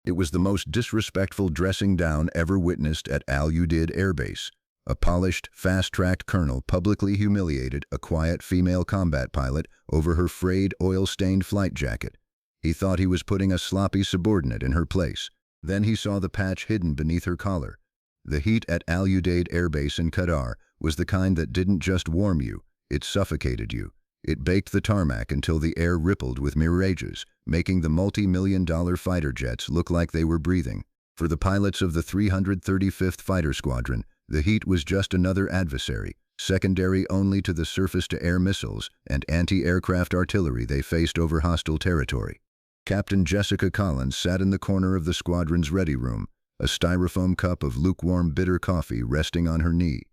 It was the most disrespectful dressing down ever witnessed at Al-Udeid Air Base. A polished, fast-tracked colonel publicly humiliated a quiet female combat pilot over her frayed, oil-stained flight jacket. He thought he was putting a sloppy subordinate in her place. Then he saw the patch hidden beneath her collar. The heat at Al-Udeid Air Base in Qatar was the kind that didn't just warm you, it suffocated you. It baked the tarmac until the air rippled with mirages, making the multi-million-dollar fighter jets look like they were breathing. For the pilots of the 335th Fighter Squadron, the heat was just another adversary, secondary only to the surface-to-air missiles and anti-aircraft artillery they faced over hostile territory. Captain Jessica Collins sat in the corner of the squadron's ready room, a styrofoam cup of lukewarm bitter coffee resting on her knee.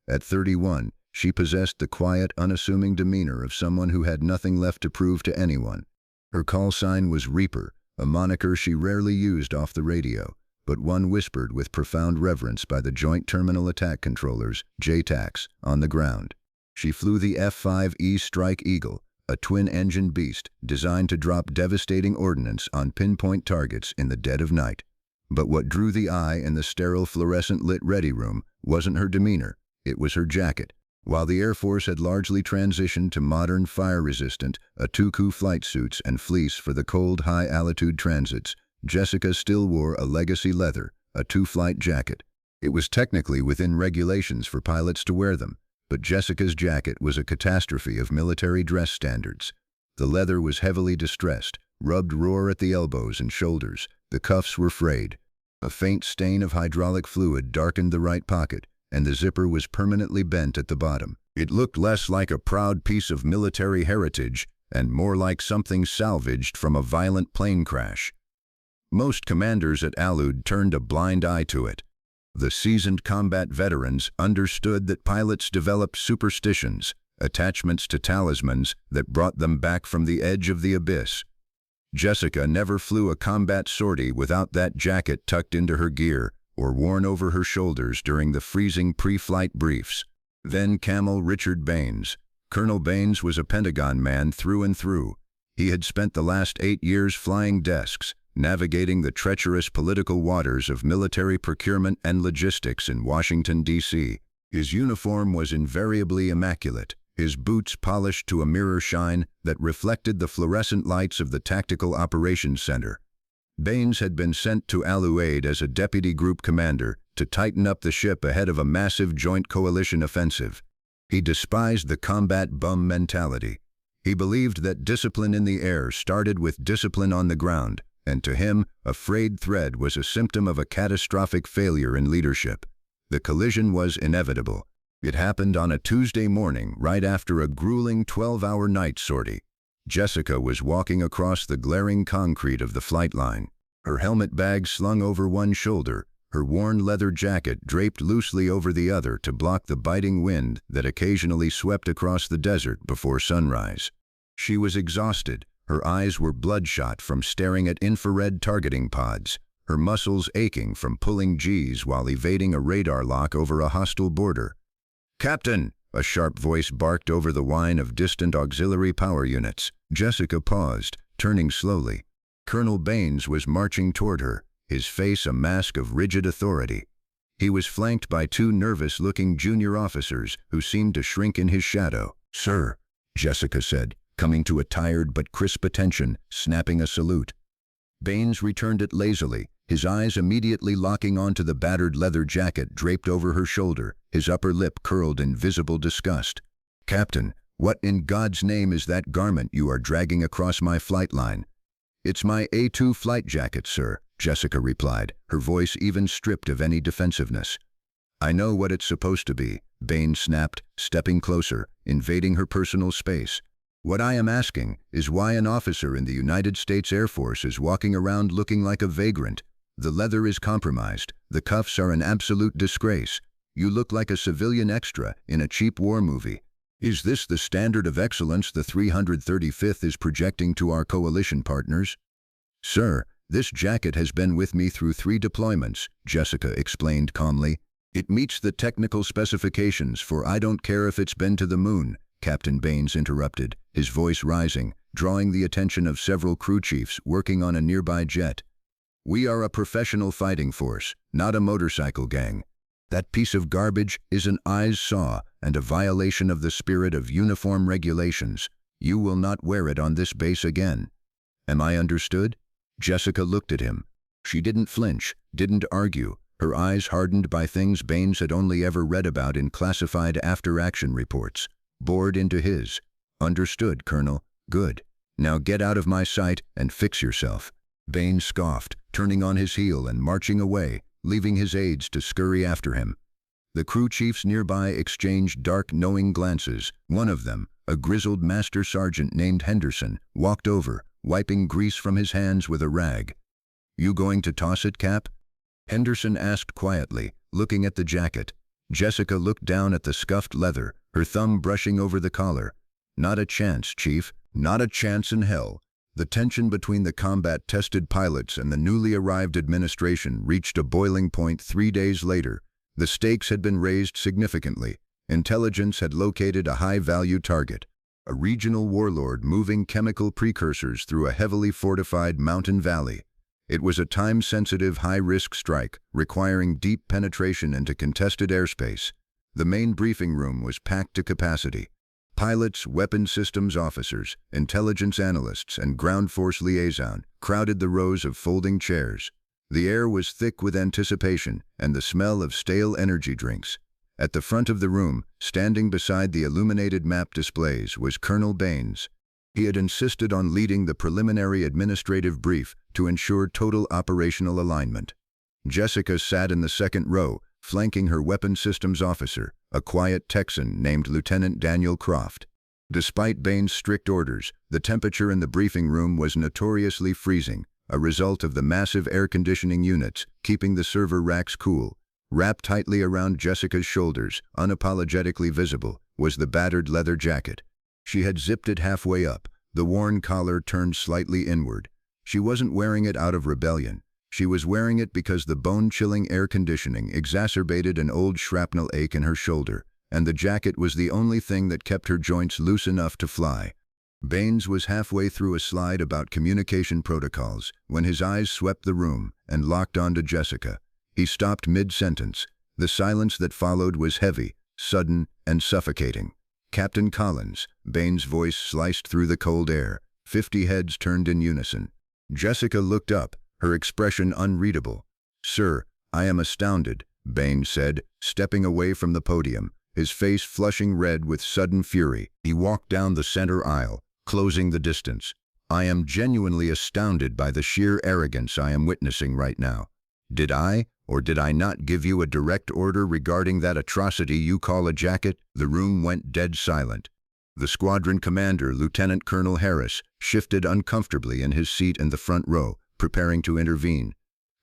At 31, she possessed the quiet, unassuming demeanor of someone who had nothing left to prove to anyone. Her call sign was Reaper, a moniker she rarely used off the radio, but one whispered with profound reverence by the Joint Terminal Attack Controllers, JTACs, on the ground. She flew the F-5E Strike Eagle, a twin-engine beast designed to drop devastating ordnance on pinpoint targets in the dead of night. But what drew the eye in the sterile fluorescent-lit ready room wasn't her demeanor, it was her jacket. While the Air Force had largely transitioned to modern fire-resistant Atuku flight suits and fleece for the cold, high-altitude transits, Jessica still wore a legacy leather, a two-flight jacket. It was technically within regulations for pilots to wear them, but Jessica's jacket was a catastrophe of military dress standards. The leather was heavily distressed, rubbed raw at the elbows and shoulders. The cuffs were frayed. A faint stain of hydraulic fluid darkened the right pocket, and the zipper was permanently bent at the bottom. It looked less like a proud piece of military heritage and more like something salvaged from a violent plane crash. Most commanders at Al-Udeid turned a blind eye to it. The seasoned combat veterans understood that pilots developed superstitions, attachments to talismans that brought them back from the edge of the abyss. Jessica never flew a combat sortie without that jacket tucked into her gear or worn over her shoulders during the freezing pre-flight briefs. Then Camel Richard Baines. Colonel Baines was a Pentagon man through and through. He had spent the last 8 years flying desks, navigating the treacherous political waters of military procurement and logistics in Washington, D.C. His uniform was invariably immaculate, his boots polished to a mirror shine that reflected the fluorescent lights of the Tactical Operations Center. Baines had been sent to Al-Udeid as a deputy group commander to tighten up the ship ahead of a massive joint coalition offensive. He despised the combat bum mentality. He believed that discipline in the air started with discipline on the ground, and to him, a frayed thread was a symptom of a catastrophic failure in leadership. The collision was inevitable. It happened on a Tuesday morning right after a grueling 12-hour night sortie. Jessica was walking across the glaring concrete of the flight line, her helmet bag slung over one shoulder, her worn leather jacket draped loosely over the other to block the biting wind that occasionally swept across the desert before sunrise. She was exhausted, her eyes were bloodshot from staring at infrared targeting pods, her muscles aching from pulling Gs while evading a radar lock over a hostile border. "Captain!" a sharp voice barked over the whine of distant auxiliary power units. Jessica paused, turning slowly. Colonel Baines was marching toward her, his face a mask of rigid authority. He was flanked by 2 nervous-looking junior officers who seemed to shrink in his shadow. "Sir," Jessica said, coming to a tired but crisp attention, snapping a salute. Baines returned it lazily, his eyes immediately locking onto the battered leather jacket draped over her shoulder, his upper lip curled in visible disgust. "Captain, what in God's name is that garment you are dragging across my flight line?" "It's my A2 flight jacket, sir," Jessica replied, her voice even stripped of any defensiveness. "I know what it's supposed to be," Baines snapped, stepping closer, invading her personal space. "What I am asking is why an officer in the United States Air Force is walking around looking like a vagrant. The leather is compromised, the cuffs are an absolute disgrace. You look like a civilian extra in a cheap war movie. Is this the standard of excellence the 335th is projecting to our coalition partners?" "Sir, this jacket has been with me through 3 deployments," Jessica explained calmly. "It meets the technical specifications for I don't care if it's been to the moon," Captain Baines interrupted, his voice rising, drawing the attention of several crew chiefs working on a nearby jet. We are a professional fighting force, not a motorcycle gang. That piece of garbage is an eyesore and a violation of the spirit of uniform regulations. You will not wear it on this base again. Am I understood? Jessica looked at him. She didn't flinch, didn't argue, her eyes hardened by things Baines had only ever read about in classified after-action reports. Bored into his. Understood, Colonel. Good. Now get out of my sight and fix yourself. Baines scoffed, turning on his heel and marching away, leaving his aides to scurry after him. The crew chiefs nearby exchanged dark, knowing glances. One of them, a grizzled master sergeant named Henderson, walked over, wiping grease from his hands with a rag. You going to toss it, Cap? Henderson asked quietly, looking at the jacket. Jessica looked down at the scuffed leather, her thumb brushing over the collar. Not a chance, Chief. Not a chance in hell. The tension between the combat-tested pilots and the newly arrived administration reached a boiling point 3 days later. The stakes had been raised significantly. Intelligence had located a high-value target, a regional warlord moving chemical precursors through a heavily fortified mountain valley. It was a time-sensitive, high-risk strike, requiring deep penetration into contested airspace. The main briefing room was packed to capacity. Pilots, weapon systems officers, intelligence analysts, and ground force liaison crowded the rows of folding chairs. The air was thick with anticipation and the smell of stale energy drinks. At the front of the room, standing beside the illuminated map displays, was Colonel Baines. He had insisted on leading the preliminary administrative brief to ensure total operational alignment. Jessica sat in the second row, flanking her weapon systems officer, a quiet Texan named Lieutenant Daniel Croft. Despite Baines' strict orders, the temperature in the briefing room was notoriously freezing, a result of the massive air conditioning units keeping the server racks cool. Wrapped tightly around Jessica's shoulders, unapologetically visible, was the battered leather jacket. She had zipped it halfway up, the worn collar turned slightly inward. She wasn't wearing it out of rebellion. She was wearing it because the bone-chilling air conditioning exacerbated an old shrapnel ache in her shoulder, and the jacket was the only thing that kept her joints loose enough to fly. Baines was halfway through a slide about communication protocols when his eyes swept the room and locked onto Jessica. He stopped mid-sentence. The silence that followed was heavy, sudden, and suffocating. Captain Collins, Baines' voice sliced through the cold air. 50 heads turned in unison. Jessica looked up, her expression unreadable. Sir, I am astounded, Baines said, stepping away from the podium, his face flushing red with sudden fury. He walked down the center aisle, closing the distance. I am genuinely astounded by the sheer arrogance I am witnessing right now. Did I, or did I not give you a direct order regarding that atrocity you call a jacket? The room went dead silent. The squadron commander, Lieutenant Colonel Harris, shifted uncomfortably in his seat in the front row, preparing to intervene.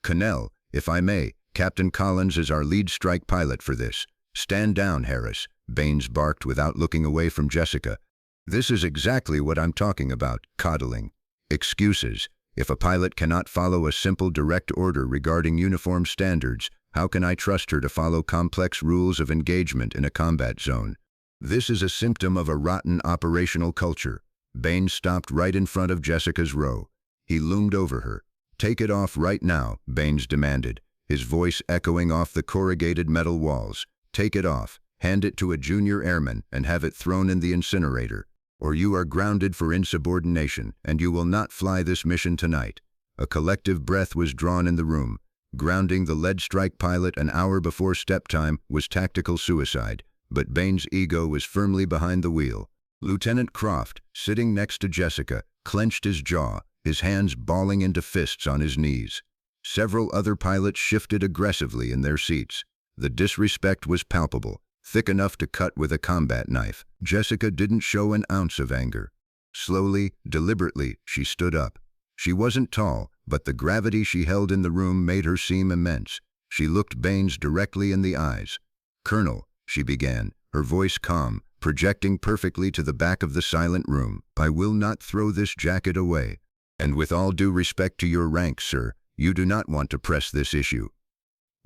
Colonel, if I may, Captain Collins is our lead strike pilot for this. Stand down, Harris, Baines barked without looking away from Jessica. This is exactly what I'm talking about, coddling. Excuses. If a pilot cannot follow a simple direct order regarding uniform standards, how can I trust her to follow complex rules of engagement in a combat zone? This is a symptom of a rotten operational culture. Baines stopped right in front of Jessica's row. He loomed over her. Take it off right now, Baines demanded, his voice echoing off the corrugated metal walls. Take it off, hand it to a junior airman, and have it thrown in the incinerator. Or you are grounded for insubordination, and you will not fly this mission tonight. A collective breath was drawn in the room. Grounding the lead strike pilot an hour before step time was tactical suicide, but Baines' ego was firmly behind the wheel. Lieutenant Croft, sitting next to Jessica, clenched his jaw, his hands balling into fists on his knees. Several other pilots shifted aggressively in their seats. The disrespect was palpable, thick enough to cut with a combat knife. Jessica didn't show an ounce of anger. Slowly, deliberately, she stood up. She wasn't tall, but the gravity she held in the room made her seem immense. She looked Baines directly in the eyes. Colonel, she began, her voice calm, projecting perfectly to the back of the silent room. I will not throw this jacket away. And with all due respect to your rank, sir, you do not want to press this issue.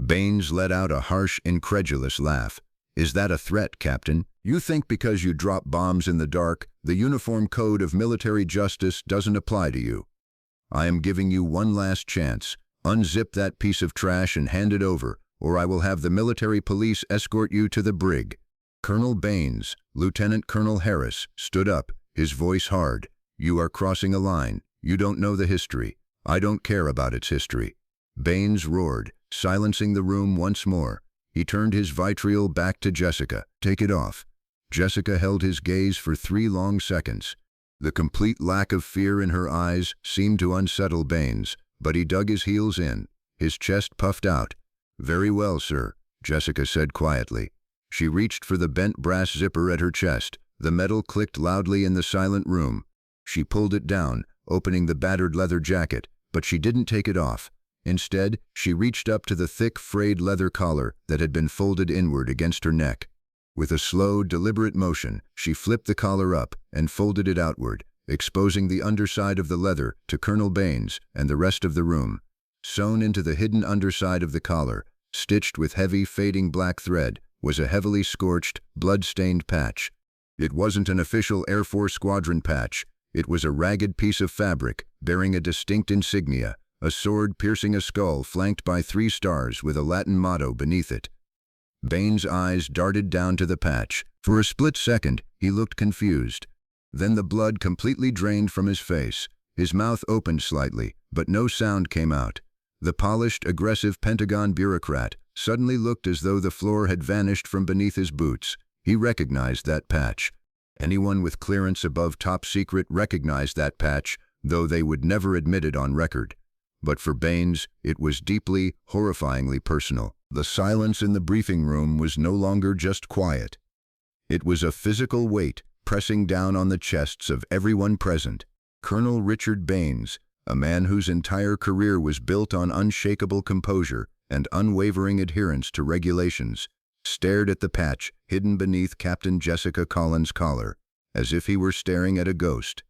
Baines let out a harsh, incredulous laugh. Is that a threat, Captain? You think because you drop bombs in the dark, the uniform code of military justice doesn't apply to you? I am giving you one last chance. Unzip that piece of trash and hand it over, or I will have the military police escort you to the brig." Colonel Baines, Lieutenant Colonel Harris, stood up, his voice hard. "You are crossing a line. You don't know the history. I don't care about its history." Baines roared, silencing the room once more. He turned his vitriol back to Jessica. "Take it off." Jessica held his gaze for 3 long seconds. The complete lack of fear in her eyes seemed to unsettle Baines, but he dug his heels in. His chest puffed out. "Very well, sir," Jessica said quietly. She reached for the bent brass zipper at her chest. The metal clicked loudly in the silent room. She pulled it down, opening the battered leather jacket, but she didn't take it off. Instead, she reached up to the thick, frayed leather collar that had been folded inward against her neck. With a slow, deliberate motion, she flipped the collar up and folded it outward, exposing the underside of the leather to Colonel Baines and the rest of the room. Sewn into the hidden underside of the collar, stitched with heavy, fading black thread, was a heavily scorched, blood-stained patch. It wasn't an official Air Force Squadron patch. It was a ragged piece of fabric bearing a distinct insignia, a sword piercing a skull flanked by 3 stars with a Latin motto beneath it. Baines' eyes darted down to the patch. For a split second, he looked confused. Then the blood completely drained from his face. His mouth opened slightly, but no sound came out. The polished, aggressive Pentagon bureaucrat suddenly looked as though the floor had vanished from beneath his boots. He recognized that patch. Anyone with clearance above top secret recognized that patch, though they would never admit it on record. But for Baines, it was deeply, horrifyingly personal. The silence in the briefing room was no longer just quiet. It was a physical weight pressing down on the chests of everyone present. Colonel Richard Baines, a man whose entire career was built on unshakable composure and unwavering adherence to regulations, stared at the patch hidden beneath Captain Jessica Collins' collar, as if he were staring at a ghost.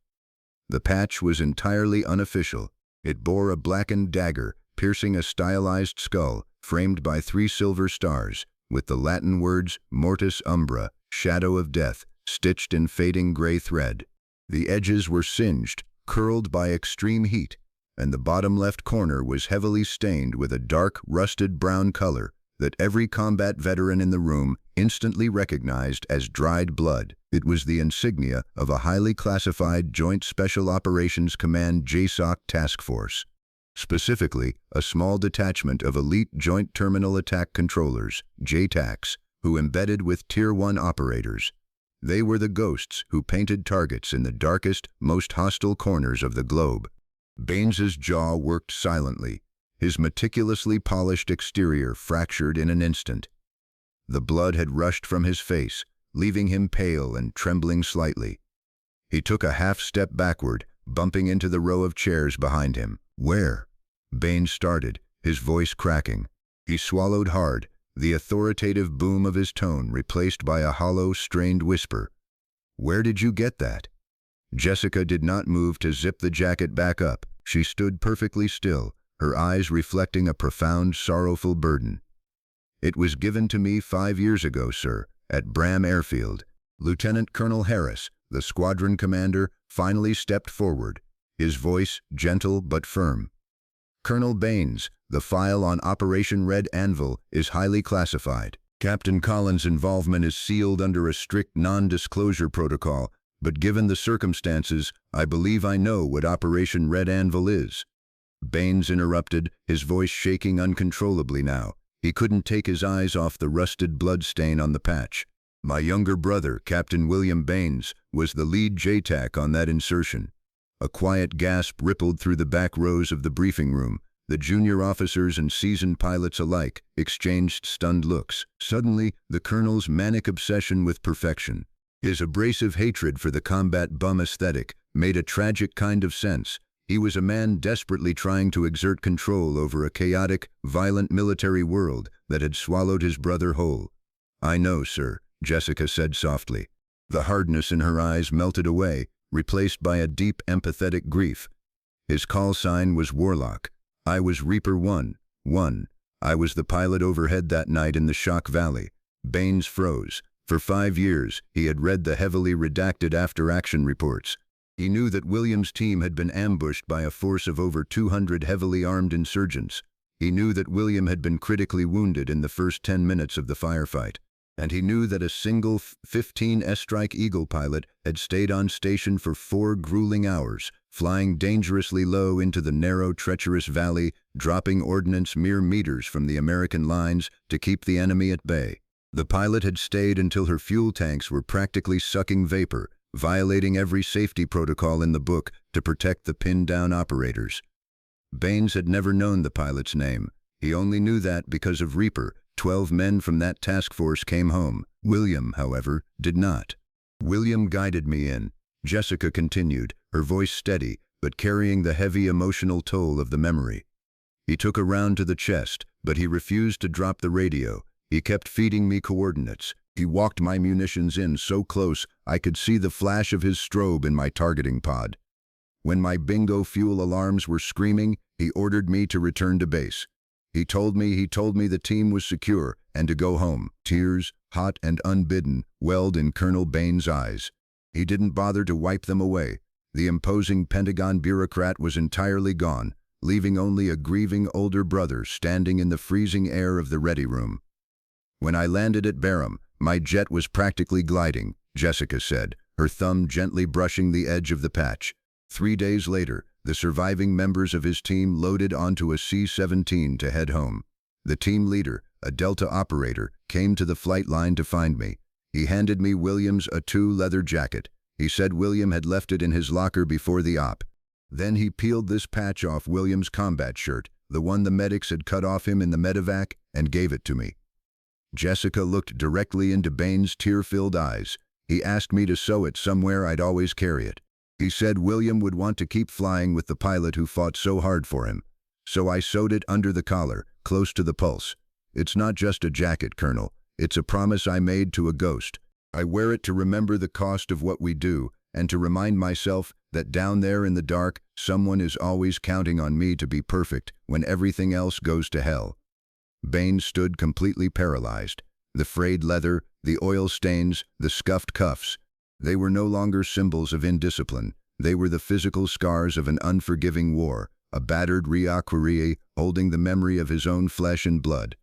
The patch was entirely unofficial. It bore a blackened dagger piercing a stylized skull framed by 3 silver stars, with the Latin words Mortis Umbra, shadow of death, stitched in fading gray thread. The edges were singed, curled by extreme heat, and the bottom left corner was heavily stained with a dark, rusted brown color that every combat veteran in the room instantly recognized as dried blood. It was the insignia of a highly classified Joint Special Operations Command JSOC task force. Specifically, a small detachment of elite Joint Terminal Attack Controllers, JTACs, who embedded with Tier 1 operators. They were the ghosts who painted targets in the darkest, most hostile corners of the globe. Baines's jaw worked silently, his meticulously polished exterior fractured in an instant. The blood had rushed from his face, leaving him pale and trembling slightly. He took a half step backward, bumping into the row of chairs behind him. "Where?" Baines started, his voice cracking. He swallowed hard, the authoritative boom of his tone replaced by a hollow, strained whisper. "Where did you get that?" Jessica did not move to zip the jacket back up. She stood perfectly still, her eyes reflecting a profound, sorrowful burden. "It was given to me 5 years ago, sir, at Bram Airfield." Lieutenant Colonel Harris, the squadron commander, finally stepped forward, his voice gentle but firm. "Colonel Baines, the file on Operation Red Anvil is highly classified. Captain Collins' involvement is sealed under a strict non-disclosure protocol, but given the circumstances, I believe I know what Operation Red Anvil is." Baines interrupted, his voice shaking uncontrollably now. He couldn't take his eyes off the rusted blood stain on the patch. "My younger brother, Captain William Baines, was the lead JTAC on that insertion." A quiet gasp rippled through the back rows of the briefing room. The junior officers and seasoned pilots alike exchanged stunned looks. Suddenly, the colonel's manic obsession with perfection, his abrasive hatred for the combat bum aesthetic, made a tragic kind of sense. He was a man desperately trying to exert control over a chaotic, violent military world that had swallowed his brother whole. "I know, sir," Jessica said softly. The hardness in her eyes melted away, replaced by a deep, empathetic grief. His call sign was Warlock. I was Reaper 1. I was the pilot overhead that night in the Shock Valley. Baines froze. For 5 years, he had read the heavily redacted after-action reports. He knew that William's team had been ambushed by a force of over 200 heavily armed insurgents. He knew that William had been critically wounded in the first 10 minutes of the firefight. And he knew that a single 15S Strike Eagle pilot had stayed on station for 4 grueling hours, flying dangerously low into the narrow, treacherous valley, dropping ordnance mere meters from the American lines to keep the enemy at bay. The pilot had stayed until her fuel tanks were practically sucking vapor, violating every safety protocol in the book to protect the pinned-down operators. Baines had never known the pilot's name. He only knew that because of Reaper. 12 men from that task force came home. William, however, did not. William guided me in, Jessica continued, her voice steady, but carrying the heavy emotional toll of the memory. He took a round to the chest, but he refused to drop the radio. He kept feeding me coordinates. He walked my munitions in so close I could see the flash of his strobe in my targeting pod. When my bingo fuel alarms were screaming, he ordered me to return to base. He told me the team was secure and to go home. Tears, hot and unbidden, welled in Colonel Baines' eyes. He didn't bother to wipe them away. The imposing Pentagon bureaucrat was entirely gone, leaving only a grieving older brother standing in the freezing air of the ready room. When I landed at Barham, my jet was practically gliding, Jessica said, her thumb gently brushing the edge of the patch. 3 days later, the surviving members of his team loaded onto a C-17 to head home. The team leader, a Delta operator, came to the flight line to find me. He handed me William's A2 leather jacket. He said William had left it in his locker before the op. Then he peeled this patch off William's combat shirt, the one the medics had cut off him in the medevac, and gave it to me. Jessica looked directly into Baines' tear-filled eyes. He asked me to sew it somewhere I'd always carry it. He said William would want to keep flying with the pilot who fought so hard for him. So I sewed it under the collar, close to the pulse. It's not just a jacket, Colonel. It's a promise I made to a ghost. I wear it to remember the cost of what we do, and to remind myself that down there in the dark, someone is always counting on me to be perfect when everything else goes to hell. Baines stood completely paralyzed. The frayed leather, the oil stains, the scuffed cuffs. They were no longer symbols of indiscipline. They were the physical scars of an unforgiving war, a battered requiem holding the memory of his own flesh and blood.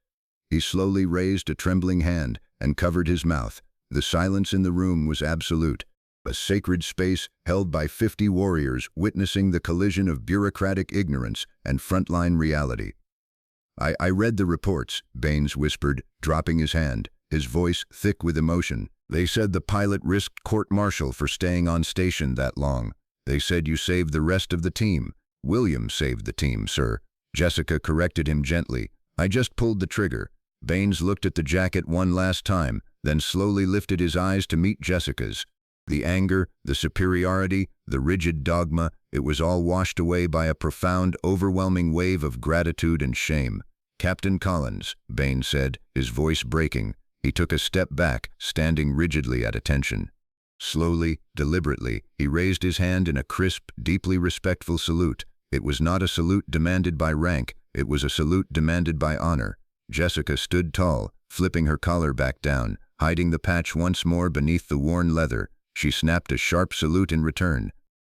He slowly raised a trembling hand and covered his mouth. The silence in the room was absolute, a sacred space held by 50 warriors witnessing the collision of bureaucratic ignorance and frontline reality. I read the reports, Baines whispered, dropping his hand, his voice thick with emotion. They said the pilot risked court-martial for staying on station that long. They said you saved the rest of the team. William saved the team, sir. Jessica corrected him gently. I just pulled the trigger. Baines looked at the jacket one last time, then slowly lifted his eyes to meet Jessica's. The anger, the superiority, the rigid dogma, it was all washed away by a profound, overwhelming wave of gratitude and shame. Captain Collins, Baines said, his voice breaking. He took a step back, standing rigidly at attention. Slowly, deliberately, he raised his hand in a crisp, deeply respectful salute. It was not a salute demanded by rank, it was a salute demanded by honor. Jessica stood tall, flipping her collar back down, hiding the patch once more beneath the worn leather. She snapped a sharp salute in return.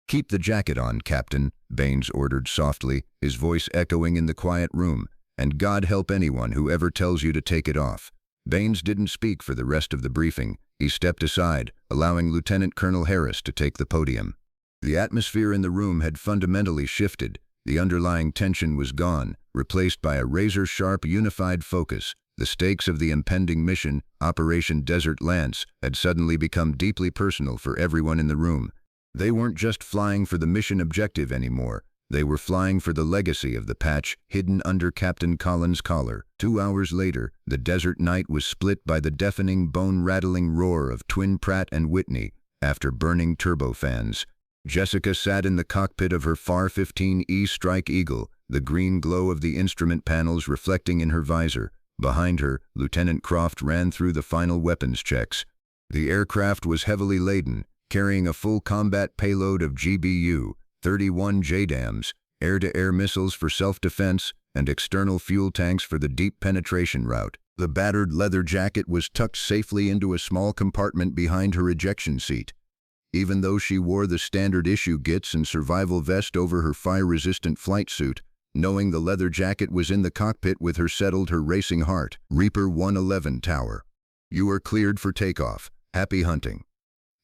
Keep the jacket on, Captain, Baines ordered softly, his voice echoing in the quiet room. And God help anyone who ever tells you to take it off. Baines didn't speak for the rest of the briefing. He stepped aside, allowing Lieutenant Colonel Harris to take the podium. The atmosphere in the room had fundamentally shifted. The underlying tension was gone, replaced by a razor-sharp, unified focus. The stakes of the impending mission, Operation Desert Lance, had suddenly become deeply personal for everyone in the room. They weren't just flying for the mission objective anymore. They were flying for the legacy of the patch hidden under Captain Collins' collar. 2 hours later, the desert night was split by the deafening, bone-rattling roar of twin Pratt and Whitney after burning turbofans. Jessica sat in the cockpit of her FAR 15E Strike Eagle, the green glow of the instrument panels reflecting in her visor. Behind her, Lieutenant Croft ran through the final weapons checks. The aircraft was heavily laden, carrying a full combat payload of GBU, 31 JDAMs, air-to-air missiles for self-defense, and external fuel tanks for the deep penetration route. The battered leather jacket was tucked safely into a small compartment behind her ejection seat. Even though she wore the standard issue GITS and survival vest over her fire-resistant flight suit, knowing the leather jacket was in the cockpit with her settled her racing heart. Reaper 111 Tower. You are cleared for takeoff. Happy hunting.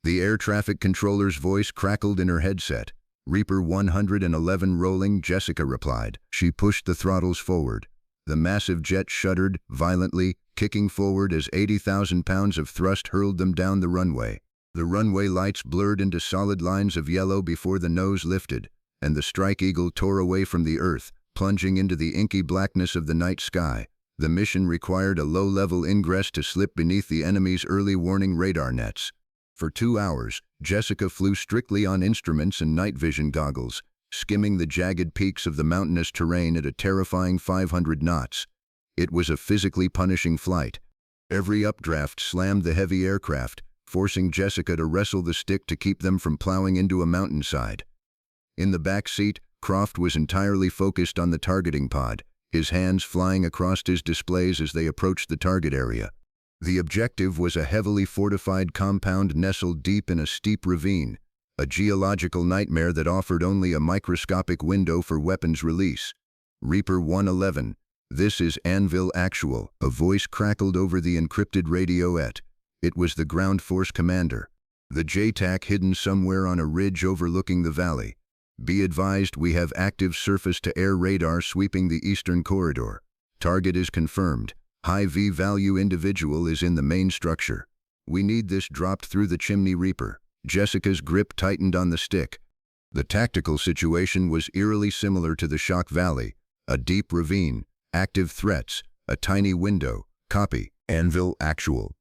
The air traffic controller's voice crackled in her headset. Reaper 111 rolling, Jessica replied. She pushed the throttles forward. The massive jet shuddered violently, kicking forward as 80,000 pounds of thrust hurled them down the runway. The runway lights blurred into solid lines of yellow before the nose lifted, and the Strike Eagle tore away from the earth, plunging into the inky blackness of the night sky. The mission required a low-level ingress to slip beneath the enemy's early warning radar nets. For 2 hours, Jessica flew strictly on instruments and night vision goggles, skimming the jagged peaks of the mountainous terrain at a terrifying 500 knots. It was a physically punishing flight. Every updraft slammed the heavy aircraft, forcing Jessica to wrestle the stick to keep them from plowing into a mountainside. In the back seat, Croft was entirely focused on the targeting pod, his hands flying across his displays as they approached the target area. The objective was a heavily fortified compound nestled deep in a steep ravine, a geological nightmare that offered only a microscopic window for weapons release. Reaper 111, this is Anvil Actual, a voice crackled over the encrypted radioette. It was the ground force commander. The JTAC hidden somewhere on a ridge overlooking the valley. Be advised, we have active surface-to-air radar sweeping the eastern corridor. Target is confirmed. High V-value individual is in the main structure. We need this dropped through the chimney, Reaper. Jessica's grip tightened on the stick. The tactical situation was eerily similar to the Shock Valley. A deep ravine, active threats, a tiny window. Copy. Anvil Actual.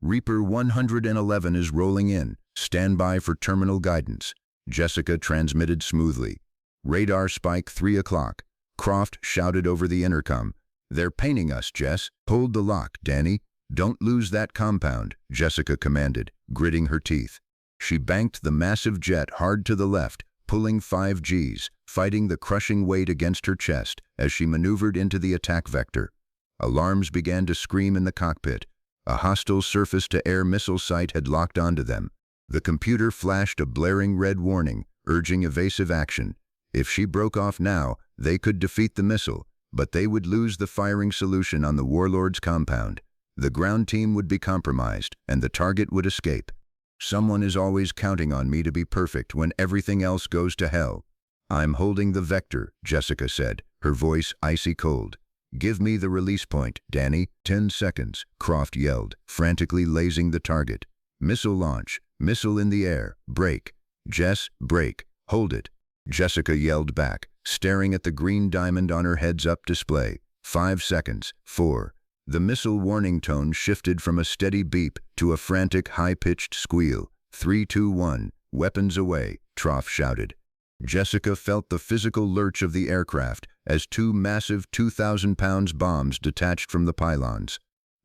Reaper 111 is rolling in. Stand by for terminal guidance. Jessica transmitted smoothly. Radar spike 3 o'clock. Croft shouted over the intercom. They're painting us, Jess. Hold the lock, Danny. Don't lose that compound, Jessica commanded, gritting her teeth. She banked the massive jet hard to the left, pulling 5 Gs, fighting the crushing weight against her chest as she maneuvered into the attack vector. Alarms began to scream in the cockpit. A hostile surface-to-air missile site had locked onto them. The computer flashed a blaring red warning, urging evasive action. If she broke off now, they could defeat the missile, but they would lose the firing solution on the warlord's compound. The ground team would be compromised, and the target would escape. Someone is always counting on me to be perfect when everything else goes to hell. I'm holding the vector, Jessica said, her voice icy cold. Give me the release point, Danny. 10 seconds, Croft yelled, frantically lasing the target. Missile launch, missile in the air, brake. Jess, brake, hold it. Jessica yelled back, staring at the green diamond on her heads-up display. 5 seconds, 4. The missile warning tone shifted from a steady beep to a frantic, high-pitched squeal. 3, 2, 1, weapons away, Troff shouted. Jessica felt the physical lurch of the aircraft as 2 massive 2,000-pound bombs detached from the pylons.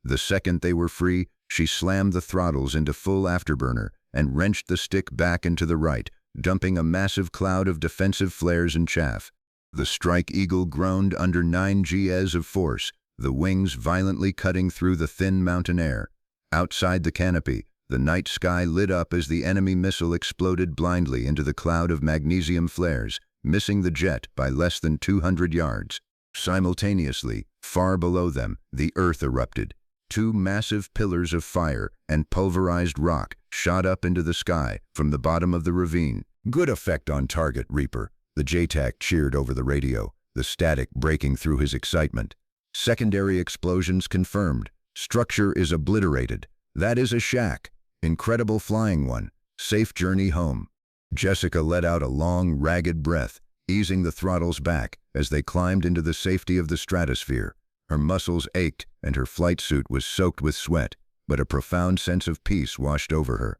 The second they were free, she slammed the throttles into full afterburner and wrenched the stick back into the right, dumping a massive cloud of defensive flares and chaff. The Strike Eagle groaned under 9 Gs of force, the wings violently cutting through the thin mountain air. Outside the canopy, the night sky lit up as the enemy missile exploded blindly into the cloud of magnesium flares, missing the jet by less than 200 yards. Simultaneously, far below them, the earth erupted. 2 massive pillars of fire and pulverized rock shot up into the sky from the bottom of the ravine. Good effect on target, Reaper, the JTAC cheered over the radio, the static breaking through his excitement. Secondary explosions confirmed. Structure is obliterated. That is a shack. Incredible flying one. Safe journey home. Jessica let out a long, ragged breath, easing the throttles back as they climbed into the safety of the stratosphere. Her muscles ached and her flight suit was soaked with sweat, but a profound sense of peace washed over her.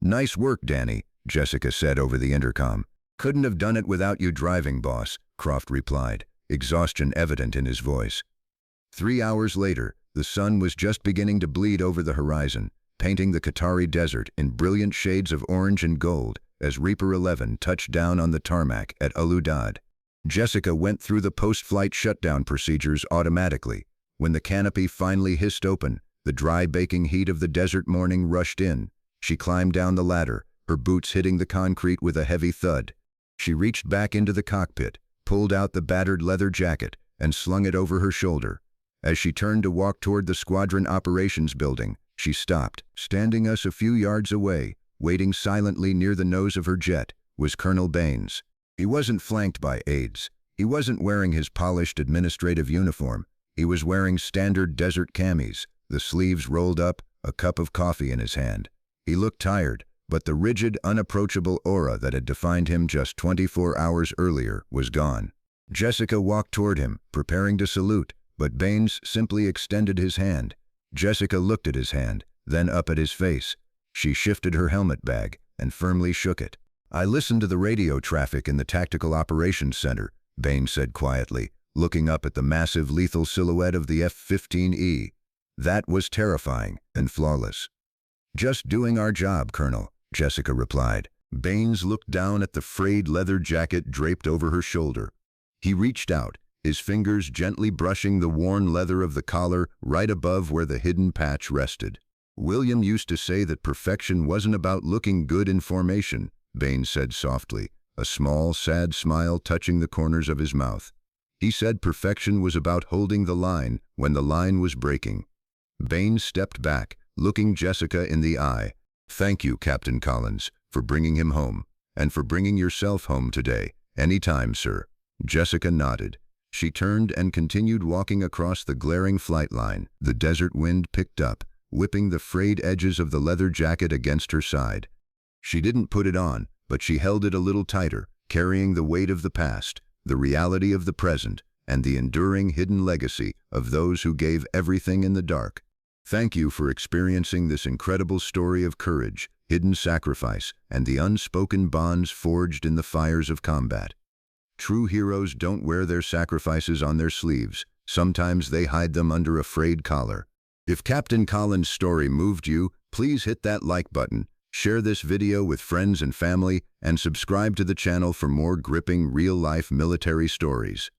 Nice work, Danny, Jessica said over the intercom. Couldn't have done it without you driving, boss, Croft replied, exhaustion evident in his voice. 3 hours later, the sun was just beginning to bleed over the horizon, painting the Qatari desert in brilliant shades of orange and gold as Reaper 11 touched down on the tarmac at Al-Udaid. Jessica went through the post-flight shutdown procedures automatically. When the canopy finally hissed open, the dry baking heat of the desert morning rushed in. She climbed down the ladder, her boots hitting the concrete with a heavy thud. She reached back into the cockpit, pulled out the battered leather jacket, and slung it over her shoulder. As she turned to walk toward the squadron operations building, she stopped. Standing us a few yards away, waiting silently near the nose of her jet, was Colonel Baines. He wasn't flanked by aides. He wasn't wearing his polished administrative uniform. He was wearing standard desert camis, the sleeves rolled up, a cup of coffee in his hand. He looked tired, but the rigid, unapproachable aura that had defined him just 24 hours earlier was gone. Jessica walked toward him, preparing to salute, but Baines simply extended his hand. Jessica looked at his hand, then up at his face. She shifted her helmet bag and firmly shook it. "I listened to the radio traffic in the Tactical Operations Center," Baines said quietly, looking up at the massive lethal silhouette of the F-15E. "That was terrifying and flawless." "Just doing our job, Colonel," Jessica replied. Baines looked down at the frayed leather jacket draped over her shoulder. He reached out, his fingers gently brushing the worn leather of the collar right above where the hidden patch rested. "William used to say that perfection wasn't about looking good in formation," Baines said softly, a small, sad smile touching the corners of his mouth. "He said perfection was about holding the line when the line was breaking." Baines stepped back, looking Jessica in the eye. "Thank you, Captain Collins, for bringing him home, and for bringing yourself home today. Any time, sir." Jessica nodded. She turned and continued walking across the glaring flight line. The desert wind picked up, whipping the frayed edges of the leather jacket against her side. She didn't put it on, but she held it a little tighter, carrying the weight of the past, the reality of the present, and the enduring hidden legacy of those who gave everything in the dark. "Thank you for experiencing this incredible story of courage, hidden sacrifice, and the unspoken bonds forged in the fires of combat. True heroes don't wear their sacrifices on their sleeves. Sometimes they hide them under a frayed collar." If Captain Collins' story moved you, please hit that like button, share this video with friends and family, and subscribe to the channel for more gripping real-life military stories.